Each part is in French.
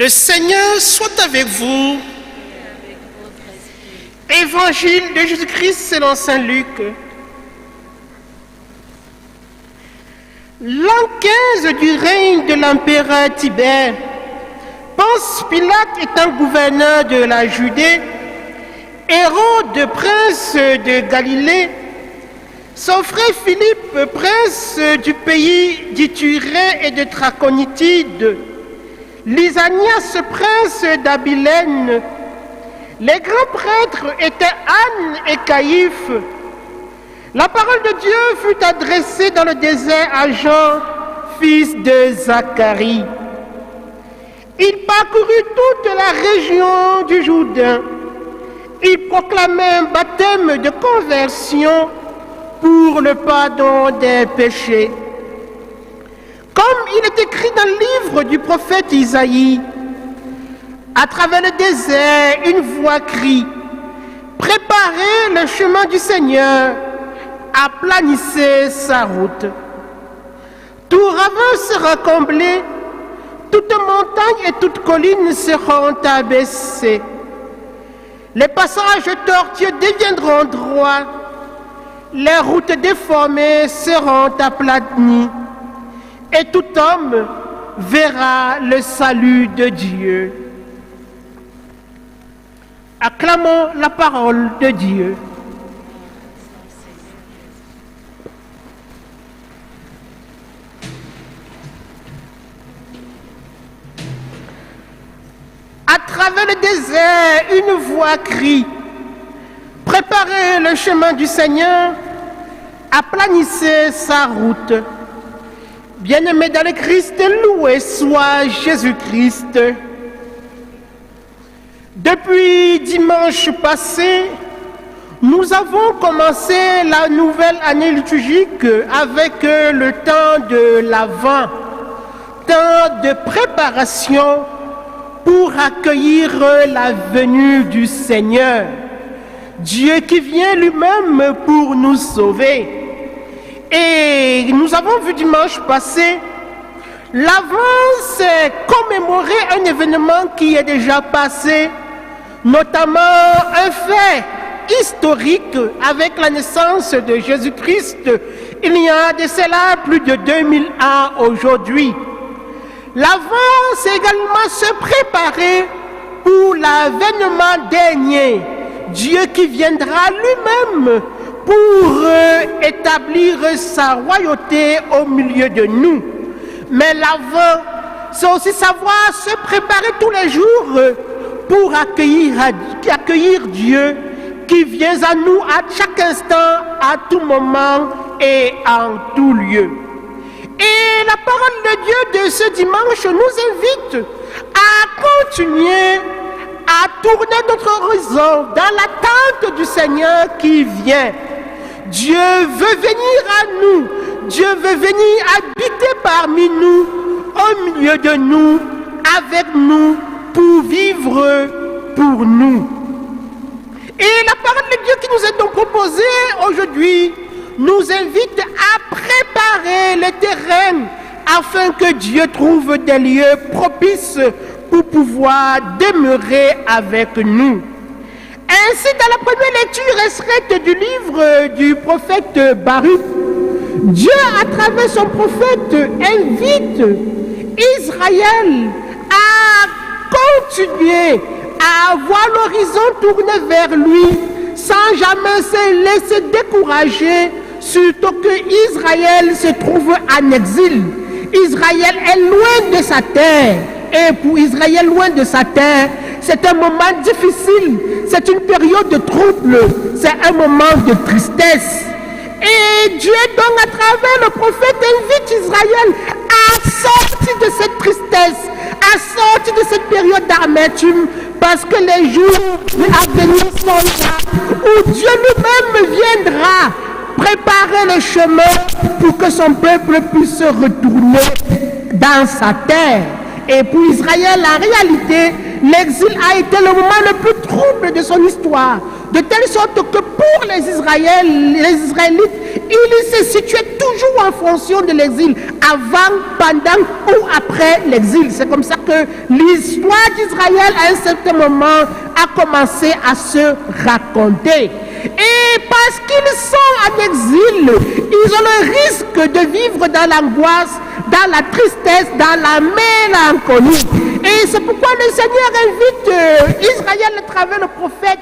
Le Seigneur soit avec vous. Évangile de Jésus-Christ selon saint Luc. L'an 15 du règne de l'empereur Tibère, Ponce Pilate étant gouverneur de la Judée, Hérode, prince de Galilée, son frère Philippe, prince du pays d'Iturie et de Traconitide, Lysanias, prince d'Abilène, les grands prêtres étaient Anne et Caïphe. La parole de Dieu fut adressée dans le désert à Jean, fils de Zacharie. Il parcourut toute la région du Jourdain. Il proclamait un baptême de conversion pour le pardon des péchés. Comme il est écrit dans le livre du prophète Isaïe, à travers le désert, une voix crie « Préparez le chemin du Seigneur, aplanissez sa route. » Tout ravin sera comblé, toute montagne et toute colline seront abaissées. Les passages tortueux deviendront droits, les routes déformées seront aplanies, et tout homme verra le salut de Dieu. Acclamons la parole de Dieu. À travers le désert, une voix crie « Préparez le chemin du Seigneur, aplanissez sa route. » Bien-aimés dans le Christ, loué soit Jésus-Christ. Depuis dimanche passé, nous avons commencé la nouvelle année liturgique avec le temps de l'Avent, temps de préparation pour accueillir la venue du Seigneur, Dieu qui vient lui-même pour nous sauver. Et nous avons vu dimanche passé, l'Avent, c'est commémorer un événement qui est déjà passé, notamment un fait historique avec la naissance de Jésus-Christ. Il y a de cela plus de 2000 ans aujourd'hui. L'Avent, c'est également se préparer pour l'avènement dernier. Dieu qui viendra lui-même pour établir sa royauté au milieu de nous. Mais l'Avent, c'est aussi savoir se préparer tous les jours pour accueillir Dieu qui vient à nous à chaque instant, à tout moment et en tout lieu. Et la parole de Dieu de ce dimanche nous invite à continuer à tourner notre horizon dans l'attente du Seigneur qui vient. Dieu veut venir à nous, Dieu veut venir habiter parmi nous, au milieu de nous, avec nous, pour vivre pour nous. Et la parole de Dieu qui nous est donc proposée aujourd'hui nous invite à préparer le terrain afin que Dieu trouve des lieux propices pour pouvoir demeurer avec nous. Ainsi, dans la première lecture extraite du livre du prophète Baruch, Dieu, à travers son prophète, invite Israël à continuer à avoir l'horizon tourné vers lui sans jamais se laisser décourager, surtout que Israël se trouve en exil. Israël est loin de sa terre. Et pour Israël, loin de sa terre, c'est un moment difficile, c'est une période de trouble, c'est un moment de tristesse. Et Dieu, donc, à travers le prophète, invite Israël à sortir de cette tristesse, à sortir de cette période d'amertume, parce que les jours à venir sont là, où Dieu lui-même viendra préparer le chemin pour que son peuple puisse se retourner dans sa terre. Et pour Israël, en réalité, l'exil a été le moment le plus trouble de son histoire, de telle sorte que pour les Israélites, ils se situaient toujours en fonction de l'exil, avant, pendant ou après l'exil. C'est comme ça que l'histoire d'Israël à un certain moment a commencé à se raconter. Et parce qu'ils sont en exil, ils ont le risque de vivre dans l'angoisse, dans la tristesse, dans la mélancolie. Et c'est pourquoi le Seigneur invite Israël à travers le prophète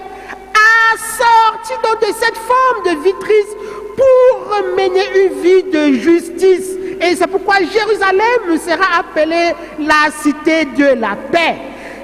à sortir de cette forme de vie triste pour mener une vie de justice. Et c'est pourquoi Jérusalem sera appelée la cité de la paix.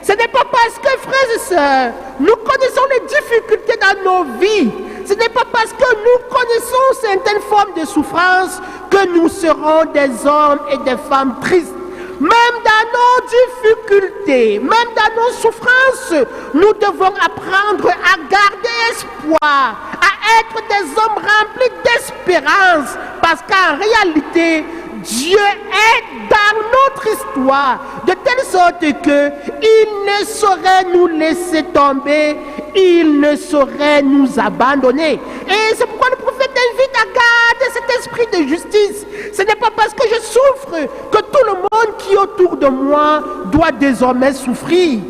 Ce n'est pas parce que, frères et sœurs, nous connaissons les difficultés dans nos vies, ce n'est pas parce que nous connaissons certaines formes de souffrance que nous serons des hommes et des femmes tristes. Même dans nos difficultés, même dans nos souffrances, nous devons apprendre à garder espoir, à être des hommes remplis d'espérance, parce qu'en réalité, Dieu est dans notre histoire, de telle sorte que il ne saurait nous laisser tomber, il ne saurait nous abandonner. Et c'est pourquoi le prophète invite à garder cet esprit de justice. Ce n'est pas parce que je souffre que tout le monde qui est autour de moi doit désormais souffrir.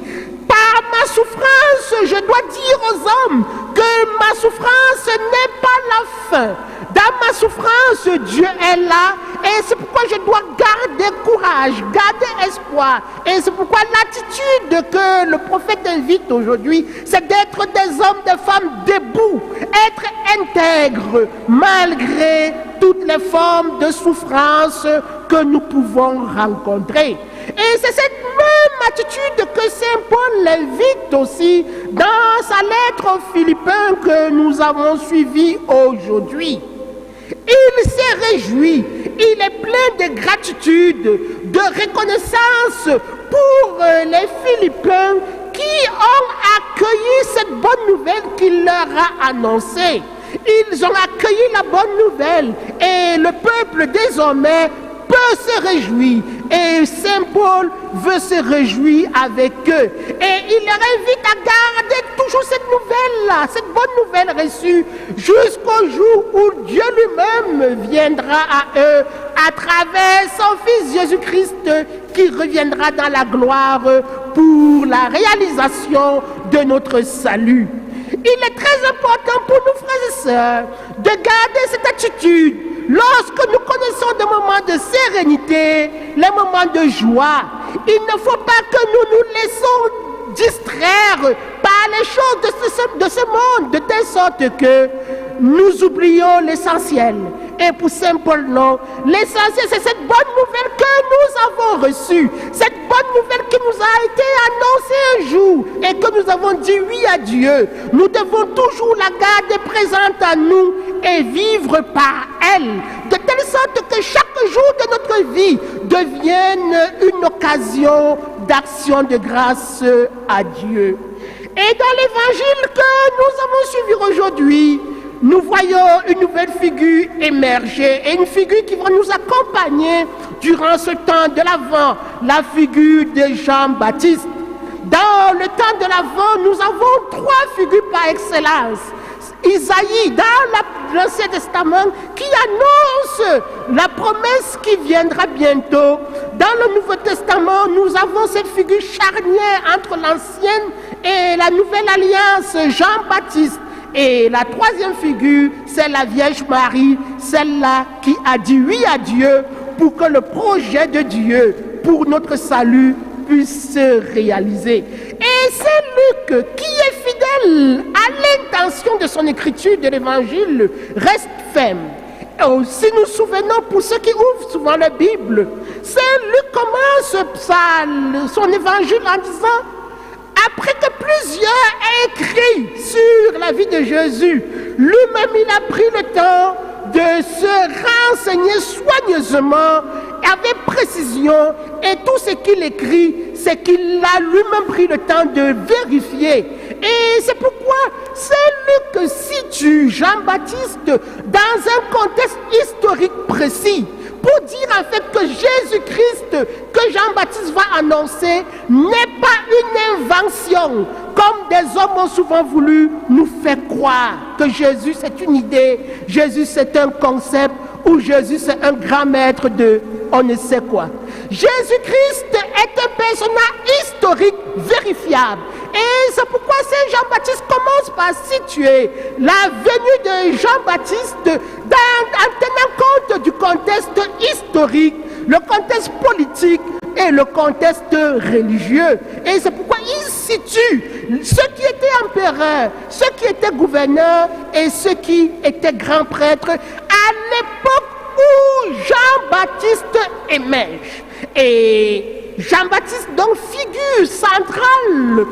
Par ma souffrance, je dois dire aux hommes que ma souffrance n'est pas la fin. Dans ma souffrance, Dieu est là, et c'est pourquoi je dois garder courage, garder espoir. Et c'est pourquoi l'attitude que le prophète invite aujourd'hui, c'est d'être des hommes, des femmes debout, être intègres, malgré toutes les formes de souffrance que nous pouvons rencontrer. Et c'est cette même attitude que Saint Paul l'invite aussi dans sa lettre aux Philippiens que nous avons suivie aujourd'hui. Il s'est réjoui, il est plein de gratitude, de reconnaissance pour les Philippiens qui ont accueilli cette bonne nouvelle qu'il leur a annoncée. Ils ont accueilli la bonne nouvelle et le peuple désormais peut se réjouir, et Saint Paul veut se réjouir avec eux, et il leur invite à garder toujours cette nouvelle-là, cette bonne nouvelle reçue, jusqu'au jour où Dieu lui-même viendra à eux à travers son Fils Jésus-Christ, qui reviendra dans la gloire pour la réalisation de notre salut. Il est très important pour nous, frères et sœurs, de garder cette attitude lorsque nous connaissons des moments de sérénité, les moments de joie. Il ne faut pas que nous nous laissons distraire par les choses de ce monde, de telle sorte que nous oublions l'essentiel. Et pour Saint Paul, non, l'essentiel c'est cette bonne nouvelle que nous avons reçue, cette bonne nouvelle qui nous a été annoncée un jour et que nous avons dit oui à Dieu. Nous devons toujours la garder présente à nous et vivre par elle, de telle sorte que chaque jour de notre vie devienne une occasion d'action de grâce à Dieu. Et dans l'évangile que nous avons suivi aujourd'hui, nous voyons une nouvelle figure émerger, et une figure qui va nous accompagner durant ce temps de l'Avent, la figure de Jean-Baptiste. Dans le temps de l'Avent, nous avons trois figures par excellence. Isaïe, dans l'Ancien Testament, qui annonce la promesse qui viendra bientôt. Dans le Nouveau Testament, nous avons cette figure charnière entre l'Ancienne et la Nouvelle Alliance, Jean-Baptiste. Et la troisième figure, c'est la Vierge Marie, celle-là qui a dit oui à Dieu pour que le projet de Dieu pour notre salut puisse se réaliser. Et c'est Luc qui est fidèle à l'intention de son écriture de l'évangile, reste ferme. Et si nous nous souvenons, pour ceux qui ouvrent souvent la Bible, c'est Luc commence son évangile en disant: après que plusieurs aient écrit sur la vie de Jésus, lui-même il a pris le temps de se renseigner soigneusement, avec précision, et tout ce qu'il écrit, c'est qu'il a lui-même pris le temps de vérifier. Et c'est pourquoi c'est Luc situe Jean-Baptiste dans un contexte historique précis, pour dire en fait que Jésus-Christ que Jean-Baptiste va annoncer n'est pas une invention, comme des hommes ont souvent voulu nous faire croire que Jésus c'est une idée, Jésus c'est un concept, ou Jésus c'est un grand maître de on ne sait quoi. Jésus-Christ est un personnage historique vérifiable. Et c'est pourquoi Saint Jean-Baptiste commence par situer la venue de Jean-Baptiste en tenant compte du contexte historique, le contexte politique et le contexte religieux. Et c'est pourquoi il situe ceux qui étaient empereurs, ceux qui étaient gouverneurs et ceux qui étaient grands prêtres à l'époque où Jean-Baptiste émerge. Et Jean-Baptiste, donc figure centrale,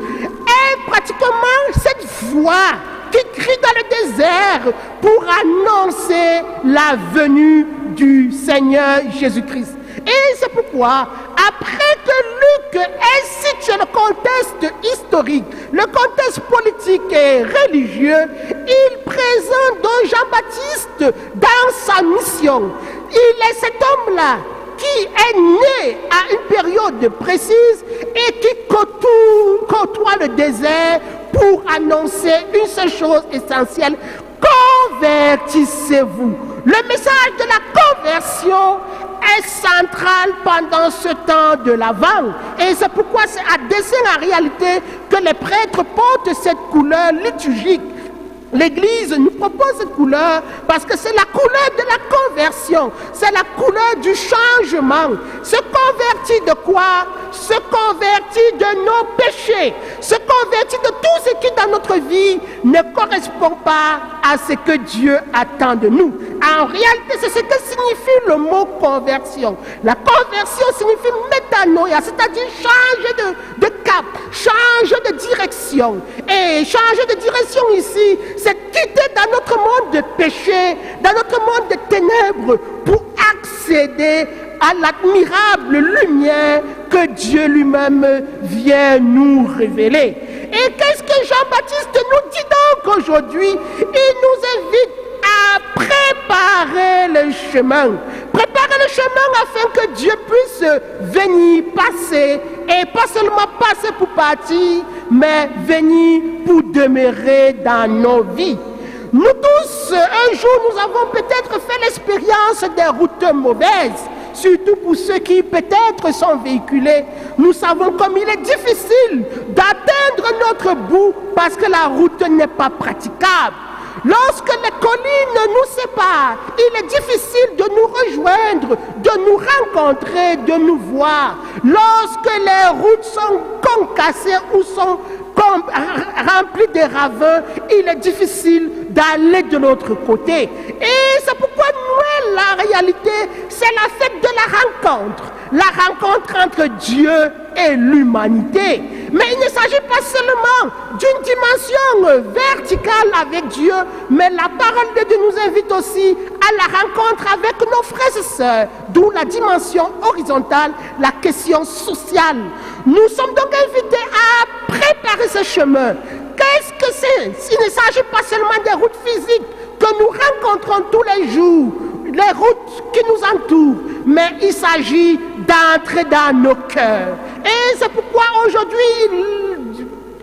est pratiquement cette voix qui crie dans le désert pour annoncer la venue du Seigneur Jésus-Christ. Et c'est pourquoi, après que Luc ait situé le contexte historique, le contexte politique et religieux, il présente donc Jean-Baptiste dans sa mission. Il est cet homme-là qui est né à une période précise et qui côtoie le désert pour annoncer une seule chose essentielle: convertissez-vous. Le message de la conversion est central pendant ce temps de l'Avent. Et c'est pourquoi c'est à dessein en réalité que les prêtres portent cette couleur liturgique. L'Église nous propose cette couleur parce que c'est la couleur de la conversion, c'est la couleur du changement. Se convertir de quoi? Se convertir de nos péchés, se convertir de tout ce qui dans notre vie ne correspond pas à ce que Dieu attend de nous. En réalité, c'est ce que signifie le mot conversion. La conversion signifie métanoïa, c'est-à-dire changer de cap, changer de direction. Et changer de direction ici, c'est quitter dans notre monde de péché, dans notre monde de ténèbres, pour accéder à l'admirable lumière que Dieu lui-même vient nous révéler. Et qu'est-ce que Jean-Baptiste nous dit donc aujourd'hui? Il nous invite à préparer le chemin. Préparer le chemin afin que Dieu puisse venir passer, et pas seulement passer pour partir, mais venir pour demeurer dans nos vies. Nous tous, un jour, nous avons peut-être fait l'expérience des routes mauvaises, surtout pour ceux qui peut-être sont véhiculés. Nous savons comme il est difficile d'atteindre notre but parce que la route n'est pas praticable. Lorsque les collines nous séparent, il est difficile de nous rejoindre, de nous rencontrer, de nous voir. Lorsque les routes sont concassées ou sont remplies de ravins, il est difficile d'aller de l'autre côté. Et c'est pourquoi Noël, la réalité, c'est la fête de la rencontre entre Dieu et l'humanité. Mais il ne s'agit pas seulement d'une dimension verticale avec Dieu, mais la parole de Dieu nous invite aussi à la rencontre avec nos frères et sœurs, d'où la dimension horizontale, la question sociale. Nous sommes donc invités à préparer ce chemin. Qu'est-ce que c'est? Il ne s'agit pas seulement des routes physiques que nous rencontrons tous les jours, les routes qui nous entourent, mais il s'agit d'entrer dans nos cœurs. Et c'est pourquoi aujourd'hui,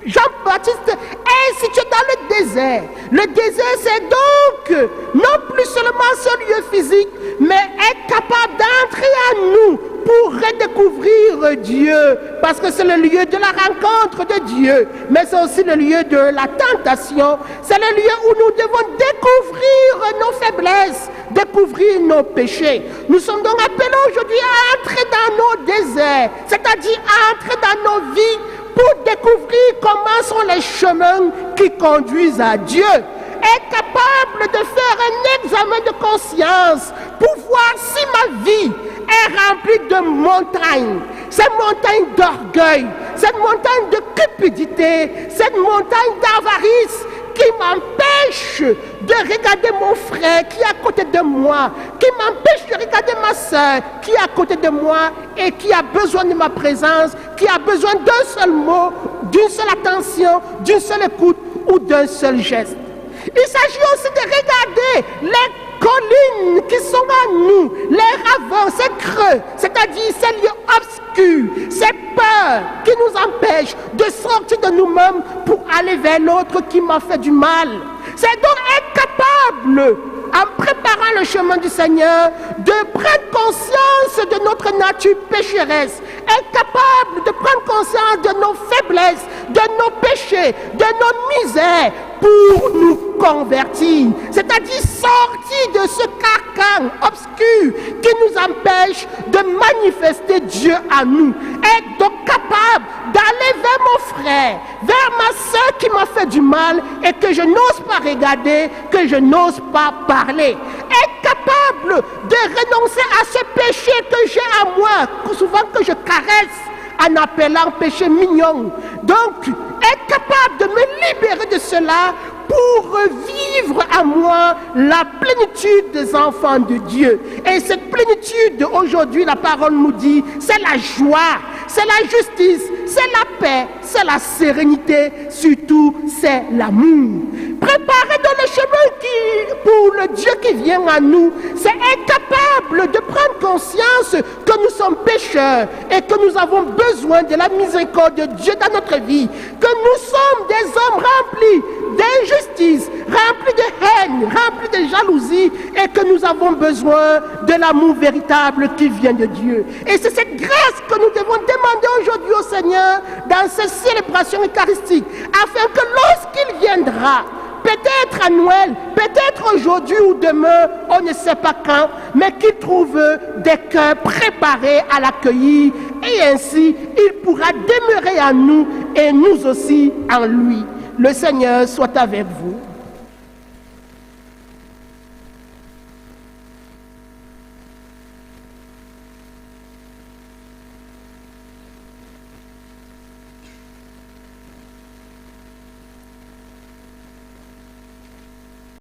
Jean-Baptiste est situé dans le désert. Le désert, c'est donc non plus seulement ce lieu physique, mais être capable d'entrer en nous pour redécouvrir Dieu, parce que c'est le lieu de la rencontre de Dieu, mais c'est aussi le lieu de la tentation, c'est le lieu où nous devons découvrir nos faiblesses, découvrir nos péchés. Nous sommes donc appelés aujourd'hui à entrer dans nos déserts, c'est-à-dire à entrer dans nos vies pour découvrir comment sont les chemins qui conduisent à Dieu. Être capable de faire un examen de conscience pour voir si ma vie est remplie de montagnes, cette montagne d'orgueil, cette montagne de cupidité, cette montagne d'avarice qui m'empêche de regarder mon frère qui est à côté de moi, qui m'empêche de regarder ma soeur qui est à côté de moi et qui a besoin de ma présence, qui a besoin d'un seul mot, d'une seule attention, d'une seule écoute ou d'un seul geste. Il s'agit aussi de regarder les collines qui sont à nous, les ravins, ces creux, c'est-à-dire ces lieux obscurs, ces peurs qui nous empêchent de sortir de nous-mêmes pour aller vers l'autre qui m'a fait du mal. C'est donc être capable, en préparant le chemin du Seigneur, de prendre conscience de notre nature pécheresse, être capable de prendre conscience de nos faiblesses, de nos péchés, de nos misères, pour nous convertir, c'est-à-dire sortir de ce carcan obscur qui nous empêche de manifester Dieu à nous. Être donc capable d'aller vers mon frère, vers ma soeur qui m'a fait du mal et que je n'ose pas regarder, que je n'ose pas parler. Être capable de renoncer à ce péché que j'ai à moi, souvent que je caresse en appelant péché mignon. Donc, être capable de me libérer de cela pour vivre à moi la plénitude des enfants de Dieu. Et cette plénitude, aujourd'hui, la parole nous dit, c'est la joie, c'est la justice, c'est la paix, c'est la sérénité, surtout c'est l'amour. Préparer dans le chemin pour le Dieu qui vient à nous, c'est être capable de prendre conscience que nous sommes pécheurs et que nous avons besoin de la miséricorde de Dieu dans notre vie, que nous sommes des hommes remplis d'injustice, remplis de haine, remplis de jalousie et que nous avons besoin de l'amour véritable qui vient de Dieu. Et c'est cette grâce que nous devons demander aujourd'hui au Seigneur dans ces célébrations eucharistiques, afin que lorsqu'il viendra, peut-être à Noël, peut-être aujourd'hui ou demain, on ne sait pas quand, mais qu'il trouve des cœurs préparés à l'accueillir et ainsi il pourra demeurer en nous et nous aussi en lui. Le Seigneur soit avec vous.